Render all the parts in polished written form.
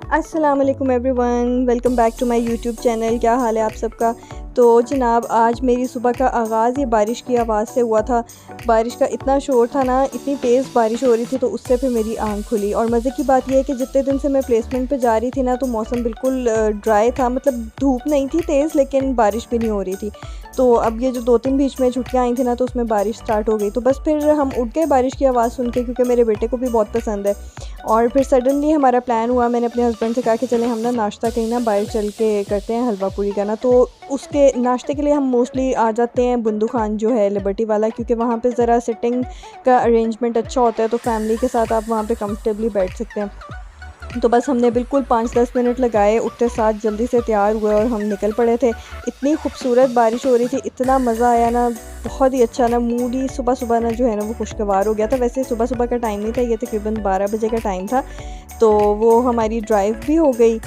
अस्सलाम वालेकुम everyone, welcome back to my YouTube channel. क्या हाल है आप सबका। तो जनाब आज मेरी सुबह का आगाज़ ये बारिश की आवाज़ से हुआ था। बारिश का इतना शोर था ना, इतनी तेज़ बारिश हो रही थी, तो उससे फिर मेरी आंख खुली। और मज़े की बात यह है कि जितने दिन से मैं प्लेसमेंट पे जा रही थी ना, तो मौसम बिल्कुल ड्राई था, मतलब धूप नहीं थी तेज़, लेकिन बारिश भी नहीं हो रही थी। तो अब ये जो 2-3 बीच में छुट्टियाँ आई थी ना, तो उसमें बारिश स्टार्ट हो गई। तो बस फिर हम उठ गए बारिश की आवाज़ सुन के, क्योंकि मेरे बेटे को भी बहुत पसंद है। और फिर सडनली हमारा प्लान हुआ, मैंने अपने हस्बैंड से कहा कि चलें हम ना नाश्ता कहीं ना बाहर चल के करते हैं, हलवा पूरी का ना। तो उसके नाश्ते के लिए हम मोस्टली आ जाते हैं बुंदू खान जो है लिबर्टी वाला, क्योंकि वहाँ पे ज़रा सिटिंग का अरेंजमेंट अच्छा होता है, तो फैमिली के साथ आप वहाँ पे कंफर्टेबली बैठ सकते हैं। तो बस हमने बिल्कुल 5-10 मिनट लगाए, उठते साथ जल्दी से तैयार हुए और हम निकल पड़े थे। इतनी खूबसूरत बारिश हो रही थी, इतना मज़ा आया ना, बहुत ही अच्छा ना, मूड ही सुबह-सुबह ना जो है ना वो खुशगवार हो गया था। वैसे सुबह-सुबह का टाइम नहीं था, ये तकरीबन 12 बजे का टाइम था। तो वो हमारी ड्राइव भी हो गई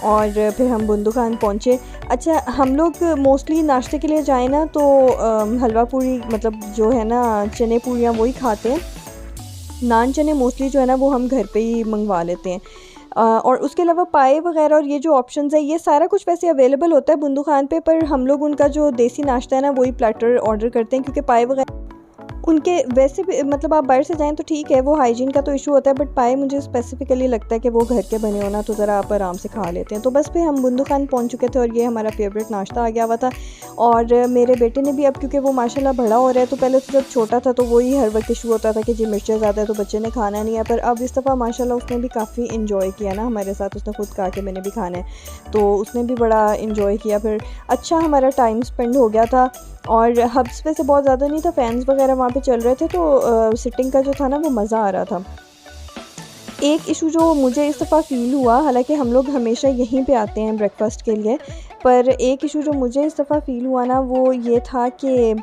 और फिर हम बुंदू खान पहुँचे। अच्छा, हम लोग मोस्टली नाश्ते के लिए जाएँ ना, तो हलवा पूरी मतलब जो है ना चने पूरियाँ वही खाते हैं। नान चने मोस्टली जो है ना वो हम घर पे ही मंगवा लेते हैं। और उसके अलावा पाए वगैरह और ये जो ऑप्शंस है, ये सारा कुछ वैसे अवेलेबल होता है बुंदू खान पे, पर हम लोग उनका जो देसी नाश्ता है ना वही प्लेटर ऑर्डर करते हैं, क्योंकि पाए वगैरह उनके वैसे भी मतलब आप बाहर से जाएँ तो ठीक है, वो हाइजीन का तो इशू होता है, बट पाए मुझे स्पेसिफ़िकली लगता है कि वो घर के बने हो ना, तो ज़रा आप आराम से खा लेते हैं। तो बस फिर हम बुंदू खान पहुँच चुके थे और ये हमारा फ़ेवरेट नाश्ता आ गया हुआ था। और मेरे बेटे ने भी अब, क्योंकि वो माशाल्लाह बड़ा हो रहा है, तो पहले तो जब छोटा था तो वही हर वक्त इशू होता था कि जी मिर्चें ज़्यादा है तो बच्चे ने खाना नहीं है, पर अब इस दफ़ा माशाल्लाह उसने भी काफ़ी इन्जॉय किया ना हमारे साथ। उसने खुद कहा कि मैंने भी खाना है, तो उसने भी बड़ा इन्जॉय किया। फिर अच्छा हमारा टाइम स्पेंड हो गया था। और हब्स पे से बहुत ज़्यादा नहीं था, फ़ैन्स वगैरह वहाँ पे चल रहे थे, तो सिटिंग का जो था ना वो मज़ा आ रहा था। एक इशू जो मुझे इस दफ़ा फ़ील हुआ, हालाँकि हम लोग हमेशा यहीं पे आते हैं ब्रेकफ़ास्ट के लिए, पर एक इशू जो मुझे इस दफ़ा फ़ील हुआ ना वो ये था कि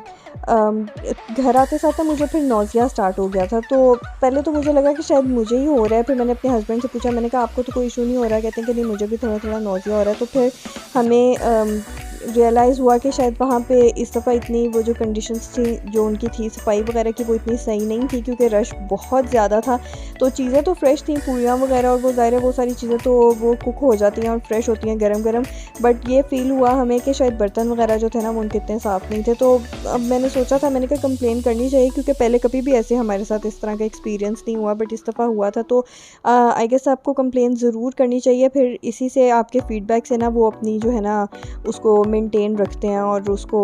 घर आते साथ ना मुझे फिर नौज़िया स्टार्ट हो गया था। तो पहले तो मुझे लगा कि शायद मुझे ही हो रहा है, फिर मैंने अपने हस्बैंड से पूछा, मैंने कहा आपको तो कोई इशू नहीं हो रहा है? कहते हैं कि नहीं मुझे भी थोड़ा-थोड़ा नौज़िया हो रहा है। तो फिर हमें रियलाइज़ हुआ कि शायद वहाँ पे इस दफ़ा इतनी वो जो कंडीशंस थी जो उनकी थी सफाई वगैरह की, वो इतनी सही नहीं थी, क्योंकि रश बहुत ज़्यादा था। तो चीज़ें तो फ्रेश थी, पूरियाँ वगैरह, और वो ज़ाहिर है वो सारी चीज़ें तो वो कुक हो जाती हैं और फ्रेश होती हैं गरम-गरम। बट ये फ़ील हुआ हमें कि शायद बर्तन वगैरह जो थे ना वो उनके इतने साफ़ नहीं थे। तो अब मैंने सोचा था, मैंने कहा कंप्लेन करनी चाहिए, क्योंकि पहले कभी भी ऐसे हमारे साथ इस तरह का एक्सपीरियंस नहीं हुआ, बट इस दफ़ा हुआ था। तो आई गेस आपको कंप्लेन ज़रूर करनी चाहिए। फिर इसी से आपके फ़ीडबैक से ना वो अपनी जो है ना उसको मेंटेन रखते हैं और उसको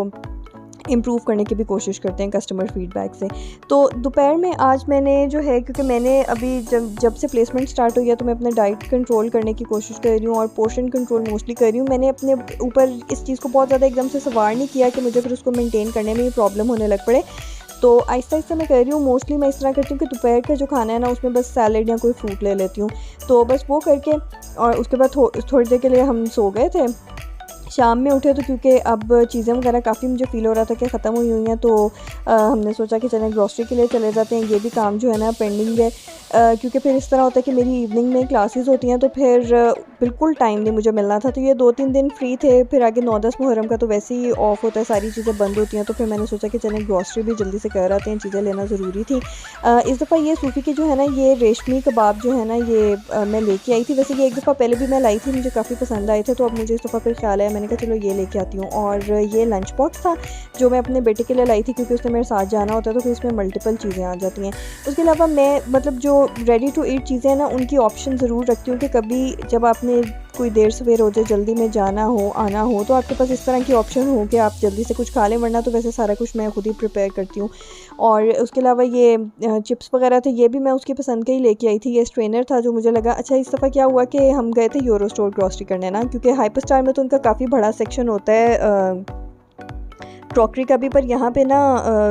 इम्प्रूव करने की भी कोशिश करते हैं कस्टमर फ़ीडबैक से। तो दोपहर में आज मैंने जो है, क्योंकि मैंने अभी जब जब से प्लेसमेंट स्टार्ट हुई है, तो मैं अपना डाइट कंट्रोल करने की कोशिश कर रही हूँ और पोर्शन कंट्रोल मोस्टली कर रही हूँ। मैंने अपने ऊपर इस चीज़ को बहुत ज़्यादा एकदम से सवार नहीं किया कि मुझे फिर उसको मेंटेन करने में ही प्रॉब्लम होने लग पड़े। तो आहिस्ता-आहिस्ता मैं कर रही हूँ। मोस्टली मैं इस तरह करती हूँ कि दोपहर का जो खाना है ना उसमें बस सैलेड या कोई फ्रूट ले लेती हूँ। तो बस वो करके और उसके बाद थोड़ी देर के लिए हम सो गए थे। शाम में उठे तो क्योंकि अब चीज़ें वगैरह काफ़ी मुझे फ़ील हो रहा था कि ख़त्म हुई हुई हैं, तो हमने सोचा कि चलें ग्रॉसरी के लिए चले जाते हैं। ये भी काम जो है ना पेंडिंग है, क्योंकि फिर इस तरह होता है कि मेरी इवनिंग में क्लासेस होती हैं, तो फिर बिल्कुल टाइम नहीं मुझे मिलना था। तो ये 2-3 दिन फ्री थे, फिर आगे 9-10 मुहर्रम का तो वैसे ही ऑफ होता है, सारी चीज़ें बंद होती हैं। तो फिर मैंने सोचा कि चलें ग्रॉसरी भी जल्दी से कर आते हैं, चीज़ें लेना ज़रूरी थी। इस दफ़ा ये सूफ़ी की जो है ना ये रेशमी कबाब जो है ना ये मैं लेके आई थी। वैसे ये एक दफ़ा पहले भी मैं लाई थी, मुझे काफ़ी पसंद आए थे, तो अब मुझे इस दफ़ा फिर ख़्याल आया, मैंने कहा चलो ये लेके आती हूँ। और ये लंच बॉक्स था जो मैं अपने बेटे के लिए लाई थी, क्योंकि उसने मेरे साथ जाना होता है, तो फिर इसमें मल्टीपल चीज़ें आ जाती हैं। उसके अलावा मैं मतलब जो रेडी टू ईट चीज़ें हैं ना उनकी ऑप्शन ज़रूर रखती हूँ, कि कभी जब आपने कोई देर सवेर हो जाए, जल्दी में जाना हो आना हो, तो आपके पास इस तरह की ऑप्शन हो कि आप जल्दी से कुछ खा लें, वरना तो वैसे सारा कुछ मैं खुद ही प्रिपेयर करती हूँ। और उसके अलावा ये चिप्स वगैरह थे, ये भी मैं उसकी पसंद के ही लेके आई थी। ये स्ट्रेनर था जो मुझे लगा अच्छा। इस दफ़ा क्या हुआ कि हम गए थे यूरो स्टोर ग्रॉसरी करने ना, क्योंकि हाइपर स्टार में तो उनका काफ़ी बड़ा सेक्शन होता है क्रॉकरी का भी, पर यहाँ पे ना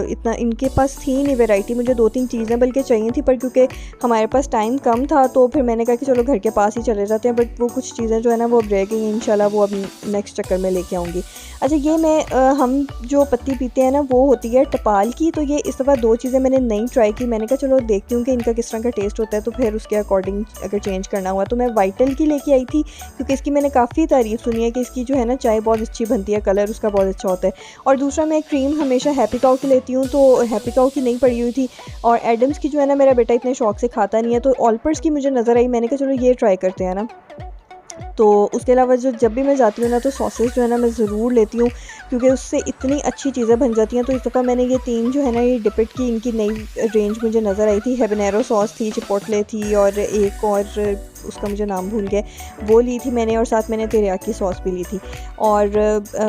इतना इनके पास थी नहीं वैरायटी। मुझे 2-3 चीज़ें बल्कि चाहिए थी, पर क्योंकि हमारे पास टाइम कम था, तो फिर मैंने कहा कि चलो घर के पास ही चले जाते हैं। बट वो कुछ चीज़ें जो है ना वो अब रह गई, इंशाल्लाह वो अब नेक्स्ट चक्कर में लेके आऊँगी। अच्छा, ये मैं हम जो पत्ती पीते हैं ना वो होती है टपाल की। तो ये इस दफ़ा 2 चीज़ें मैंने नई ट्राई की। मैंने कहा चलो देखती हूँ कि इनका किस तरह का टेस्ट होता है, तो फिर उसके अकॉर्डिंग अगर चेंज करना हुआ तो मैं वाइटल की लेके आई थी, क्योंकि इसकी मैंने काफ़ी तारीफ़ सुनी है कि इसकी जो है ना चाय बहुत अच्छी बनती है, कलर उसका बहुत अच्छा होता है। और दूसरा मैं क्रीम हमेशा हैप्पी काउ की लेती हूँ, तो हैप्पी काउ की नहीं पड़ी हुई थी। और एडम्स की जो है ना मेरा बेटा इतने शौक से खाता नहीं है, तो ऑलपर्स की मुझे नज़र आई, मैंने कहा चलो ये ट्राई करते हैं ना। तो उसके अलावा जब भी मैं जाती हूँ ना तो सॉसेस जो है ना मैं ज़रूर लेती हूँ, क्योंकि उससे इतनी अच्छी चीज़ें बन जाती हैं। तो इस दफ़ा मैंने ये 3 जो है ना ये डिपिट की इनकी नई रेंज मुझे नज़र आई थी। हैबनेरो सॉस थी, चिपोटले थी और एक और उसका मुझे नाम भूल गया, वो ली थी मैंने, और साथ मैंने तेरियाकी सॉस भी ली थी। और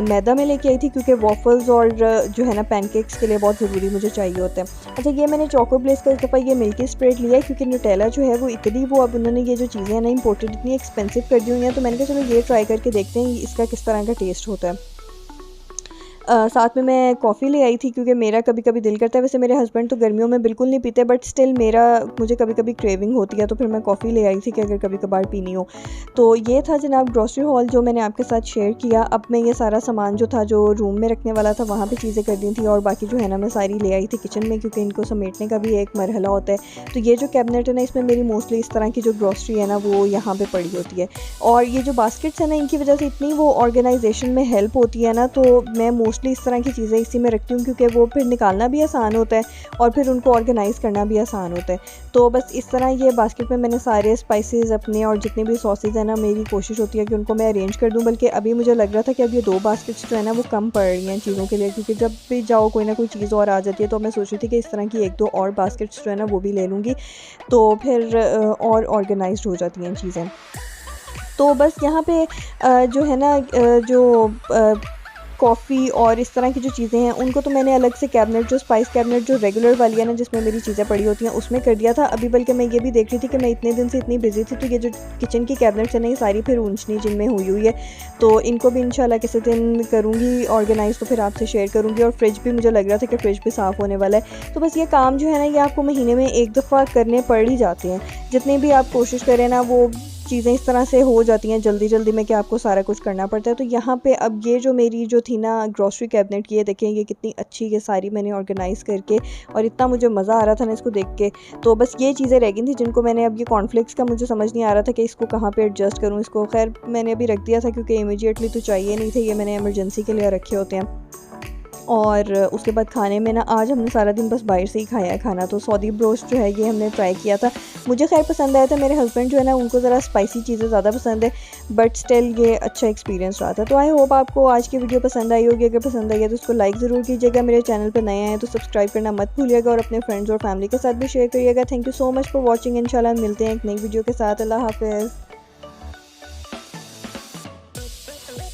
मैदा में लेके आई थी क्योंकि वॉफ़ल्स और जो है ना पैनकेक्स के लिए बहुत ज़रूरी मुझे चाहिए होता है। अच्छा, ये मैंने चोको ब्लेस का इस दफ़ा ये मिल्की स्प्रेड लिया है, क्योंकि न्यूटेला जो है वो इतनी वो अब उन्होंने ये जो चीज़ें हैं ना इम्पोर्टेड इतनी एक्सपेंसिव कर दी हुई हैं, तो मैंने कहा चलो ये ट्राई करके देखते हैं इसका किस तरह का टेस्ट होता है। साथ में मैं कॉफ़ी ले आई थी, क्योंकि मेरा कभी कभी दिल करता है, वैसे मेरे हस्बैंड तो गर्मियों में बिल्कुल नहीं पीते, बट स्टिल मुझे कभी कभी क्रेविंग होती है, तो फिर मैं कॉफ़ी ले आई थी कि अगर कभी कभार पीनी हो। तो ये था जनाब ग्रॉसरी हॉल जो मैंने आपके साथ शेयर किया। अब मैं ये सारा सामान जो था जो रूम में रखने वाला था वहाँ पर चीज़ें कर दी थी, और बाकी जो है ना मैं सारी ले आई थी किचन में, क्योंकि इनको समेटने का भी एक मरहला होता है। तो ये जो कैबिनेट है ना इसमें मेरी मोस्टली इस तरह की जो ग्रॉसरी है ना वो यहाँ पर पड़ी होती है। और ये जो बास्केट्स है ना इनकी वजह से इतनी वो ऑर्गेनाइजेशन में हेल्प होती है ना, तो मैं मोस्टली इस तरह की चीज़ें इसी में रखती हूँ, क्योंकि वो फिर निकालना भी आसान होता है और फिर उनको ऑर्गेनाइज़ करना भी आसान होता है। तो बस इस तरह ये बास्केट में मैंने सारे स्पाइसेस अपने और जितने भी सॉसेज हैं ना मेरी कोशिश होती है कि उनको मैं अरेंज कर दूँ। बल्कि अभी मुझे लग रहा था कि अब ये 2 बास्केट्स जो है ना वो कम पड़ रही हैं चीज़ों के लिए, क्योंकि जब भी जाओ कोई ना कोई चीज़ और आ जाती है। तो मैं सोच रही थी कि इस तरह की 1-2 और बास्केट्स जो है ना वो भी ले लूँगी, तो फिर और ऑर्गेनाइज्ड हो जाती हैं चीज़ें। तो बस यहाँ पे जो है ना जो कॉफ़ी और इस तरह की जो चीज़ें हैं उनको तो मैंने अलग से कैबिनेट, जो स्पाइस कैबिनेट जो रेगुलर वाली है ना जिसमें मेरी चीज़ें पड़ी होती हैं उसमें कर दिया था। अभी बल्कि मैं ये भी देख रही थी कि मैं इतने दिन से इतनी बिजी थी, तो ये जो किचन की कैबिनेट्स है ना ये सारी फिर ऊंच नीच इनमें हुई है। तो इनको भी इंशाल्लाह किसी दिन करूँगी ऑर्गेनाइज़, तो फिर आपसे शेयर करूँगी। और फ्रिज भी मुझे लग रहा था कि फ्रिज भी साफ़ होने वाला है। तो बस ये काम जो है ना ये आपको महीने में एक दफ़ा करने पड़ ही जाते हैं। जितनी भी आप कोशिश करें ना वो चीज़ें इस तरह से हो जाती हैं जल्दी जल्दी में कि आपको सारा कुछ करना पड़ता है। तो यहाँ पे अब ये जो मेरी जो थी ना ग्रॉसरी कैबिनेट की, ये देखें ये कितनी अच्छी ये सारी मैंने ऑर्गेनाइज़ करके, और इतना मुझे मज़ा आ रहा था ना इसको देख के। तो बस ये चीज़ें रह गई थी जिनको मैंने, अब ये कॉर्नफ्लेक्स का मुझे समझ नहीं आ रहा था कि इसको कहाँ पे एडजस्ट करूँ। इसको खैर मैंने अभी रख दिया था क्योंकि इमीडिएटली तो चाहिए नहीं थे, ये मैंने इमरजेंसी के लिए रखे होते हैं। और उसके बाद खाने में ना आज हमने सारा दिन बस बाहर से ही खाया है खाना। तो सऊदी ब्रोस्ट जो है ये हमने ट्राई किया था, मुझे खैर पसंद आया था। मेरे हस्बैंड जो है ना उनको ज़रा स्पाइसी चीज़ें ज़्यादा पसंद है, बट स्टिल ये अच्छा एक्सपीरियंस रहा था। तो आई होप आपको आज की वीडियो पसंद आई होगी। अगर पसंद आई है तो उसको लाइक ज़रूर कीजिएगा। मेरे चैनल पर नए हैं तो सब्सक्राइब करना मत भूलिएगा, और अपने फ्रेंड्स और फैमिली के साथ भी शेयर करिएगा। Thank you so much for watching. इंशाल्लाह मिलते हैं एक नई वीडियो के साथ। अल्लाह हाफ़िज़।